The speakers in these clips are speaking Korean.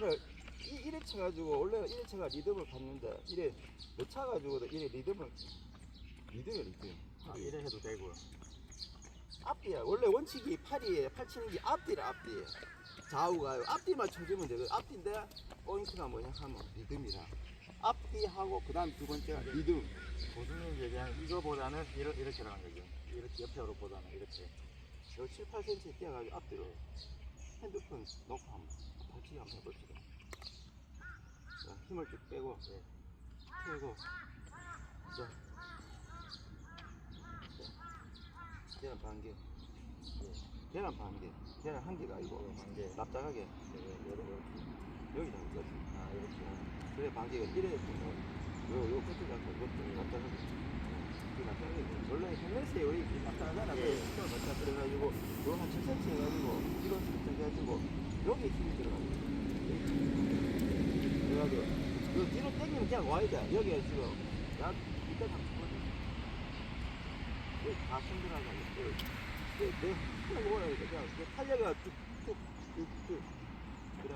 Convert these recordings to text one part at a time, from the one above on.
팔을 이래 쳐가지고 원래 이래 쳐가 리듬을 갖는데 이래 못 차가지고 이래 리듬이야 리듬. 아, 이래 해도 되고. 앞뒤야. 원래 원칙이 팔 치는 게 앞뒤라 앞뒤. 좌우가 앞뒤만 쳐주면 되거든. 앞뒤인데 포인트가 뭐냐 하면 리듬이라. 앞뒤하고 그다음 두 번째가 리듬. 고수님 얘기한 이거보다는 이렇게 나간 거죠. 이렇게 옆으로 보다는 이렇게. 요 7, 8cm 뛰어가지고 앞뒤로 핸드폰 놓고 한번 발치기 한번 해봅시다. 자, 힘을 쭉 빼고 펴고 자, 계란 반개 계란 반개 계란 한 개가 아니고 반개. 납작하게 여기다 이거지. 아, 이렇게. 그래 반개가 이래 요 끝에 갖고 이것도 납작하게 원래 헬멧에 우리 납작하잖아. 그래서 납작 그래가지고 요 한 7cm 해가지고 이런 식으로 해가지고 여기에 힘이 들어가요. 그래가지고 그 뒤로 당기면 그냥 와야 돼. 여기에 지금 약 이때 다 죽거든. 여기 다 힘들어가지고 내 하는 거 보니까 그냥 탄력이 쭉쭉쭉쭉 그래.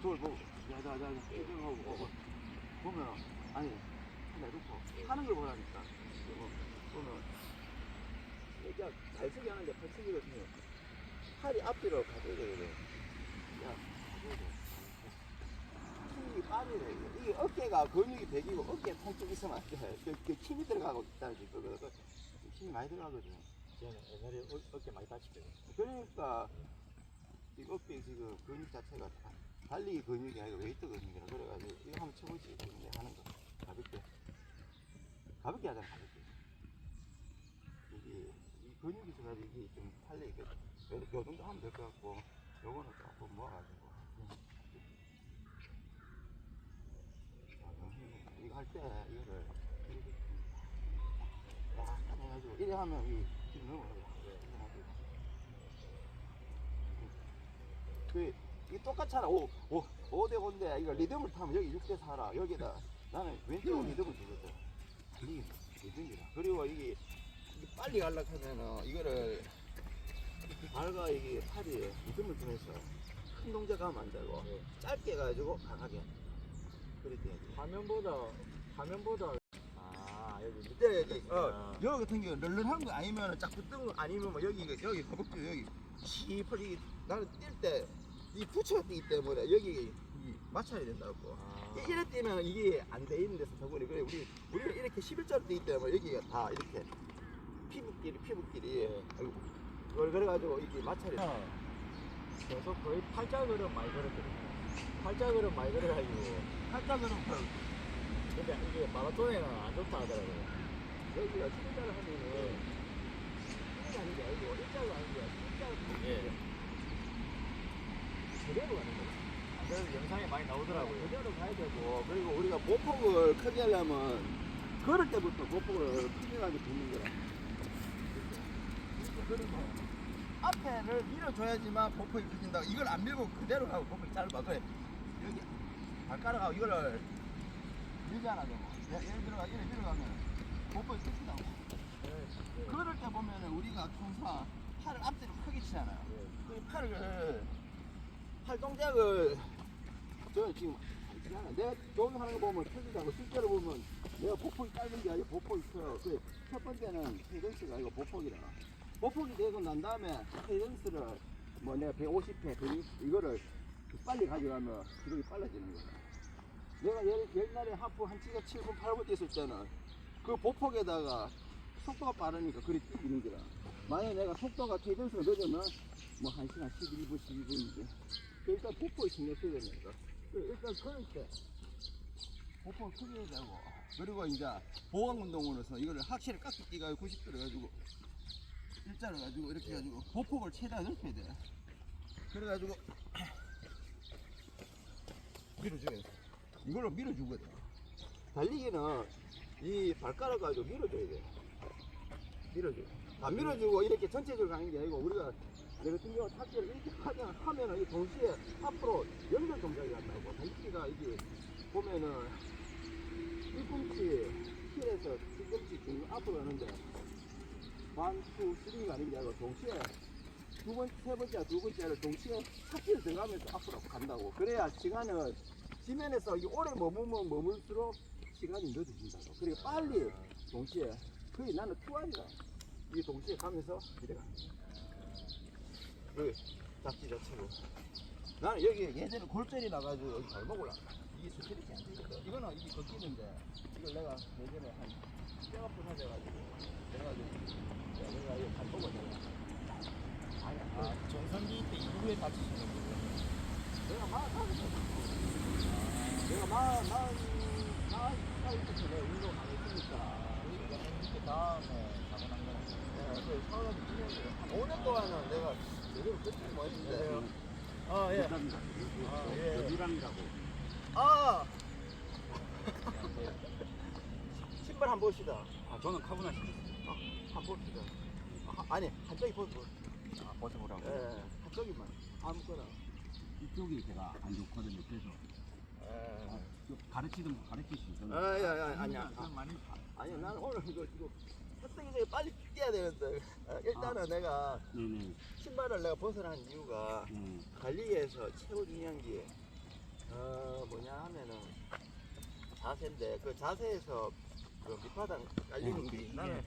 돌 보고 야자자 이거 보면 아니 놓고 하는 걸 보라니까. 보면 진짜 잘 쓰게 하는데 팔치기거든요. 팔이 앞뒤로 가져야 되거든. 야, 가져야 돼. 힘이 빠지네. 이게 어깨가 근육이 배기고 어깨 통증 있으면 안 돼. 그 힘이 들어가고 있다는 게 그거. 힘이 많이 들어가거든. 저는 옛날에 어깨 많이 다쳤거든요. 그러니까 이 어깨 지금 근육 자체가 다 달리기 근육이 아니고 웨이트 근육이라 그래가지고 이거 한번 쳐보지. 지금 하는 거 가볍게 하잖아. 가볍게. 이게 이 근육이 있어가지고 이게 좀 달리기 요 정도 하면 될 것 같고 요거는 조금 모아가지고 이거 할 때 이거를 이렇게 딱 해가지고 이래 하면 이 뒤로 넘어가요. 이게 똑같잖아. 5대 5인데 이거 리듬을 타면 여기 6대 4라. 여기다 나는 왼쪽 리듬을 주거든. 이게 리듬이라. 그리고 이게 빨리 가려고 하면은 이거를 발과 이게 팔이 리듬을 주면서 큰 동작 하면 안 되고 짧게 가지고 강하게 그렇게 해야지. 화면보다 아, 여기 밑에 여기 같은 경우 널널한 거 아니면 자꾸 뜬거 아니면 뭐 여기 허벅지 여기 시퍼리 나는 뛸 때 이 붙여 뛰기 때문에 여기 맞춰야 된다고. 이래 뛰면 이게 안 돼 있는 데서 저번에 그래 우리는 이렇게 11자로 뛰기 때문에 여기가 다 이렇게 피부끼리 그래가지고 이게 맞춰야 돼. 계속 거의 팔자걸음 많이 걸었거든요. 팔자걸음 많이 걸어가지고. 팔자걸음 근데 이게 마라톤에는 안 좋다 하더라고요. 여기가 11자를 하면은 이게 아닌 게 아니고 1자가 아닌 게 11자로 예. 그대로 가는 거야. 그래서 영상에 많이 나오더라고요. 그대로 가야 되고 그리고 우리가 보폭을 크게 하려면 걸을 때부터 보폭을 크게 가지고 붙는 거야. 그리고 앞에를 밀어줘야지만 보폭이 커진다고. 이걸 안 밀고 그대로 가고 보폭이 짧아. 그래 여기 발가락하고 이거를 밀잖아. 예를 들어 이렇게 밀어가면 보폭이 커진다고. 걸을 때 보면은 우리가 통상 팔을 앞뒤로 크게 치잖아요. 그 팔 동작을 저는 지금 내가 조언하는 거 보면 펴지잖아. 실제로 보면 내가 보폭이 짧은 게 아니고 보폭이 커요. 첫 번째는 헤이던스가 아니고 보폭이라. 보폭이 되고 난 다음에 헤이던스를 뭐 내가 150회, 160 이거를 빨리 가져가면 기록이 빨라지는 거야. 내가 옛날에 하프 한 치가 7분, 8분 뛰었을 때는 그 보폭에다가 속도가 빠르니까 그리 뛰는 거라. 만약에 내가 속도가 헤이던스가 늦으면 뭐 1시간 11분, 12분인데 일단 보폭이 신경 써야 됩니다. 일단 그럴 때 보폭을 크게 해야 되고 그리고 이제 보강 운동으로서 이거를 확실히 깎기 뛰가 90도로 해가지고 일자로 가지고 이렇게 해가지고 보폭을 최대한 넓혀야 돼. 그래가지고 밀어줘야 돼. 이걸로 밀어주거든. 달리기는 이 발가락 가지고 밀어줘야 돼. 밀어줘. 안 밀어주고 이렇게 전체적으로 가는 게 아니고 우리가 내 같은 경우 탁기를 이렇게 하면은 이 동시에 앞으로 연결 동작이 간다고. 달리기가 이게 보면은 뒤꿈치 힐에서 뒤꿈치 중 앞으로 가는데 1, 2, 3가 아닌 게 아니고 동시에 세 번째, 두 번째를 동시에 삭기를 들어가면서 앞으로 간다고. 그래야 시간은 지면에서 이 오래 머물면 머물수록 시간이 늦어진다고. 그리고 빨리 동시에 거의 나는 투안이다. 이 동시에 가면서 이래가. 그 잡지 자체로. 나는 여기 예전에 골절이 나가지고 여기 발목 올라. 이게 스트레치 안 되거든. 이거는 이게 걷기는데 이걸 내가 예전에 한 뼈 아픈 하져가지고 내가 이거 발목을 내가 아, 전성기 때 이후에 다치시는 거예요? 내가 마흔 내가 운동 안 했으니까 그 다음에 사고 난 거는 그 사원한테 2년 한 5년 동안은 내가 제대로 끝을 못 했는데 아 예. 예. 누랑이라고. 아 신발 한번 봅시다. 아, 저는 카보나 신었어요. 한번 봅시다. 아니 한쪽이 벗어. 아, 벗어보라고. 예. 한쪽이만 아무거나. 이쪽이 제가 안 좋거든요. 그래서 가르치든 뭐 가르칠 수 있어요. 아니야. 아니야, 나는 오늘 이거 햇뜨기 전에 빨리 뛰어야 되는데 일단은 내가 네네. 신발을 내가 벗으라는 이유가 달리기에서 최고 중요한 게 뭐냐 하면은 자세인데 그 자세에서 그 밑바닥 깔리는 게 나는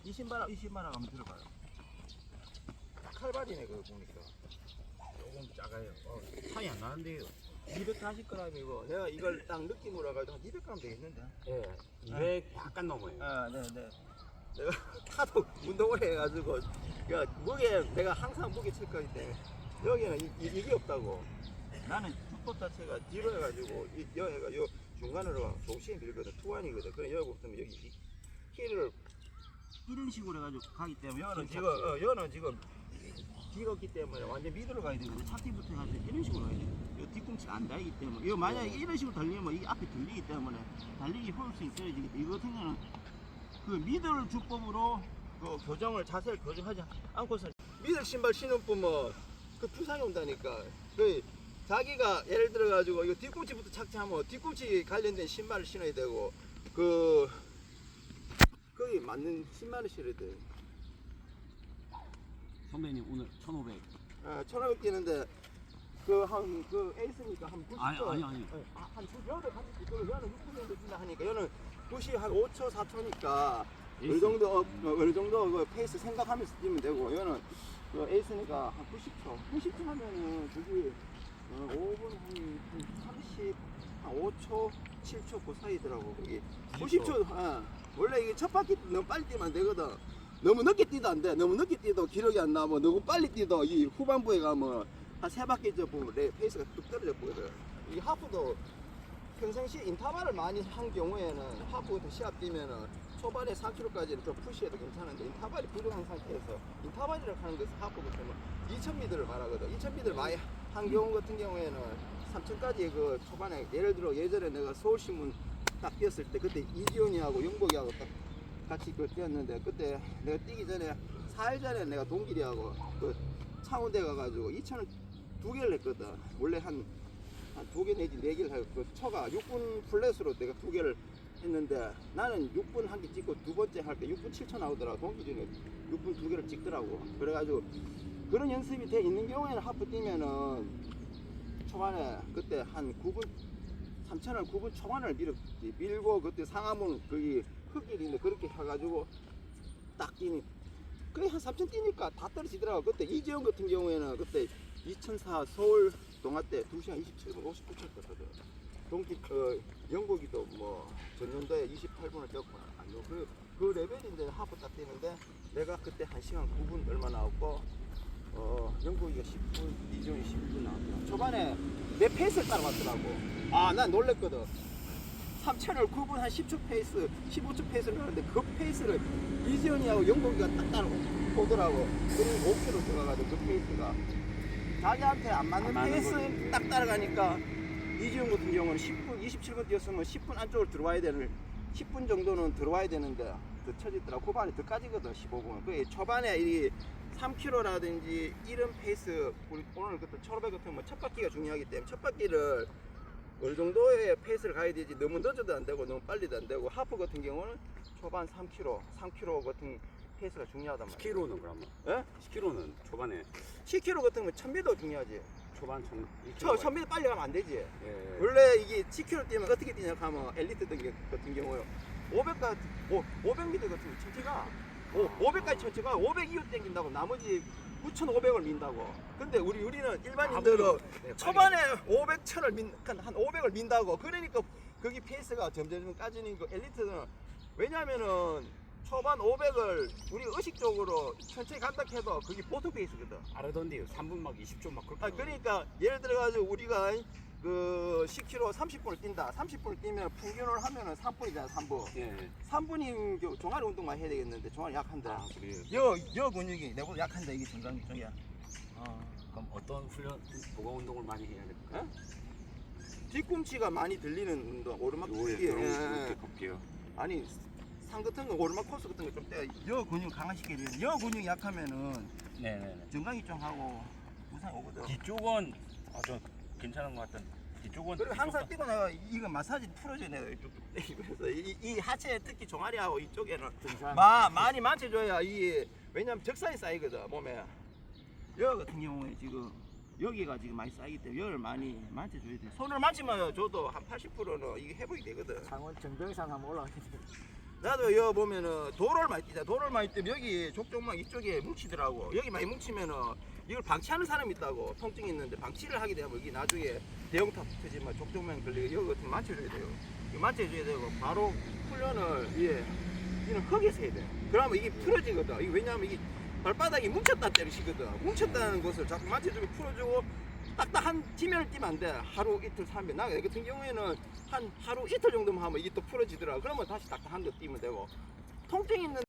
이 신발하고 한번 들어봐요. 칼발이네 그거 보니까. 조금 작아요. 차이 안 나는데요. 240g이고 내가 이걸 딱 느낌으로 해가지고 한 200g 되겠는데. 예. 200 약간 넘어요. 네네. 내가 하도 운동을 해가지고 야, 무게 내가 항상 무게 체크하기 때문에 여기는 이게 없다고. 나는 축법 자체가 뒤로 해가지고 여기가 요 중간으로 동시에 밀거든. 투안이거든. 그래 여기부터 여기 힐을 이런 식으로 해가지고 가기 때문에 여는 지금 뒤로기 때문에 완전 미드로 가야 되거든. 차기부터 해가지고 이런 식으로 가야 돼. 요 뒤꿈치가 안 닿기 때문에 이거 만약에 이런 식으로 달리면 이게 앞에 들리기 때문에 달리기 효율성이 떨어지기 때문에 이거 같은 경우는 그 미들 주법으로 그 교정을 자세를 교정하지 않고서 미들 신발 신으면 그 부상이 온다니까. 그 자기가 예를 들어 가지고 이거 뒤꿈치부터 착지하면 뒤꿈치 관련된 신발을 신어야 되고 그 거기 맞는 신발을 신어야 돼. 선배님 오늘 1500. 1500 뛰는데 그 에이스니까 한 90초. 아니. 한 2여덟 같이 뛰고 여는 6분 정도 뛴다 하니까 여는 90 한 5초 4초니까 어느 정도 그 페이스 생각하면서 뛰면 되고 여는 그 에이스니까 한 90초 하면은 그게 5분 한 30, 한 5초, 7초 그 사이더라고 그게. 90초. 원래 이게 첫 바퀴 너무 빨리 뛰면 안 되거든. 너무 늦게 뛰도 안 돼. 너무 늦게 뛰도 기록이 안 나고 너무 빨리 뛰도 이 후반부에 가면 한 3바퀴 저 보면 내 페이스가 뚝 떨어져 보거든. 이 하프도 평상시 인터벌을 많이 한 경우에는 하프부터 시합 뛰면은 초반에 4km까지는 좀 푸시해도 괜찮은데 인터벌이 부족한 상태에서 인터벌이라고 하는 것은 하프부터는 2000m를 말하거든. 2000m를 많이 한 경우 같은 경우에는 3000까지 그 초반에 예를 들어 예전에 내가 서울신문 딱 뛰었을 때 그때 이지훈이하고 영복이하고 딱 같이 그 뛰었는데 그때 내가 뛰기 전에 4일 전에 내가 동길이하고 그 창원대 가가지고 2000을 2개를 했거든. 원래 한 2개 내지 4개를 하고 그 초가 6분 플랫으로 내가 2개를 했는데 나는 6분 한 개 찍고 두 번째 할 때 6분 7초 나오더라고. 동기준에 6분 2개를 찍더라고. 그래가지고 그런 연습이 돼 있는 경우에는 하프 뛰면은 초반에 그때 한 9분 3,000을 9분 초반을 밀고 그때 상암은 거기 흙길인데 그렇게 해가지고 딱 뛰니 거의 한 3,000 뛰니까 다 떨어지더라고. 그때 이재영 같은 경우에는 그때 2004 서울 동아 때 2시간 27분 59초 떴거든. 동기 영국이도 뭐 전년도에 28분을 뛰었구나. 아니요 그 레벨인데 하프 딱 뛰는데 내가 그때 1시간 9분 얼마 나왔고 영국이가 10분 이재영이 12분 나왔더라. 초반에 내 페이스를 따라왔더라고. 난 놀랬거든. 3,000을 9분 한 10초 페이스, 15초 페이스를 가는데 그 페이스를 이지현이하고 영국이가 딱 따라오더라고. 그리고 5km 들어가가지고 그 페이스가 자기한테 안 맞는 페이스 딱 따라가니까 이지현 같은 경우는 10분, 27분 뛰었으면 10분 안쪽으로 들어와야 되는 10분 정도는 들어와야 되는데 더 처지더라고. 후반에 더 까지거든 15분. 그 초반에 이 3km라든지 이런 페이스 오늘 그때 1500 같은 뭐 첫 바퀴가 중요하기 때문에 첫 바퀴를 어느 정도의 페이스를 가야 되지 너무 늦어도 안 되고 너무 빨리도 안 되고 하프 같은 경우는 초반 3km 같은 페이스가 중요하단 말이야. 10kg는 그러면 예? 10kg는 초반에 10km 같은 건 1000m도 중요하지. 초반 1000m 빨리 가면 안 되지. 예. 원래 이게 10km 뛰면 어떻게 뛰냐 하면 엘리트 등級같은 경우요. 500m 같은 경 천천히가 500까지 천천히가 500 이후 땡긴다고 나머지 9,500을 민다고. 근데 우리는 일반인들은 초반에 500, 1000을 한 500을 민다고. 그러니까 거기 페이스가 점점 까지는 거 엘리트는 왜냐면은 초반 500을 우리 의식적으로 천천히 간다 해도 그게 보통 페이스거든. 아르던데요. 3분 막 20초 막 그렇게. 그러니까 예를 들어 가지고 우리가 그 10km 30분을 뛴다. 30분을 뛰면 평균을 하면은 3분이잖아, 3분. 예. 3분이면 종아리 운동만 해야 되겠는데 종아리 약한데. 아, 그래요. 여 근육이 내보다 약한데 이게 정강기종이야. 그럼 어떤 훈련 보강 운동을 많이 해야 될까요? 뒤꿈치가 많이 들리는 운동, 오르막 요에 예, 이렇게 걷게요. 아니 산 같은 거 오르막 코스 같은 거 좀 떼야 여 근육 강화시켜야 돼. 여 근육 약하면은 네네네. 정강이종하고 부상 오거든. 뒤쪽은 좀 괜찮은 것 같은. 뒤쪽은 그리고 항상 뛰고 나가 이거 마사지 풀어줘야 돼. 그래서 이 하체 특히 종아리하고 이쪽에는 등산. 많이 만져줘야 이 왜냐면 적산이 쌓이거든 몸에. 여 같은 경우에 지금 여기가 지금 많이 쌓이기 때문에 열을 많이 만져줘야 돼. 손을 만지면 줘도 한 80%는 이게 회복이 되거든. 창원 정병산 한번 올라가겠네. 나도 여 보면은 돌을 많이 뛰자. 돌을 많이 뛰면 여기 족족막 이쪽에 뭉치더라고. 여기 많이 뭉치면은 이걸 방치하는 사람이 있다고. 통증이 있는데 방치를 하게 되면 여기 나중에 대형탑 터지면 족족막 걸리고 여기 같은 거 만져줘야 돼요. 이거 만져줘야 되고 바로 훈련을 이는 흙에서 해야 돼. 그러면 이게 풀어지거든. 이게 왜냐면 이게 발바닥이 뭉쳤다는 뜻이거든. 뭉쳤다는 것을 자꾸 만져주고 풀어주고 딱딱한 지면을 뛰면 안 돼. 하루 이틀 3일. 나 같은 경우에는 한 하루 이틀 정도만 하면 이게 또 풀어지더라. 그러면 다시 딱딱한 거 뛰면 되고 통증 있는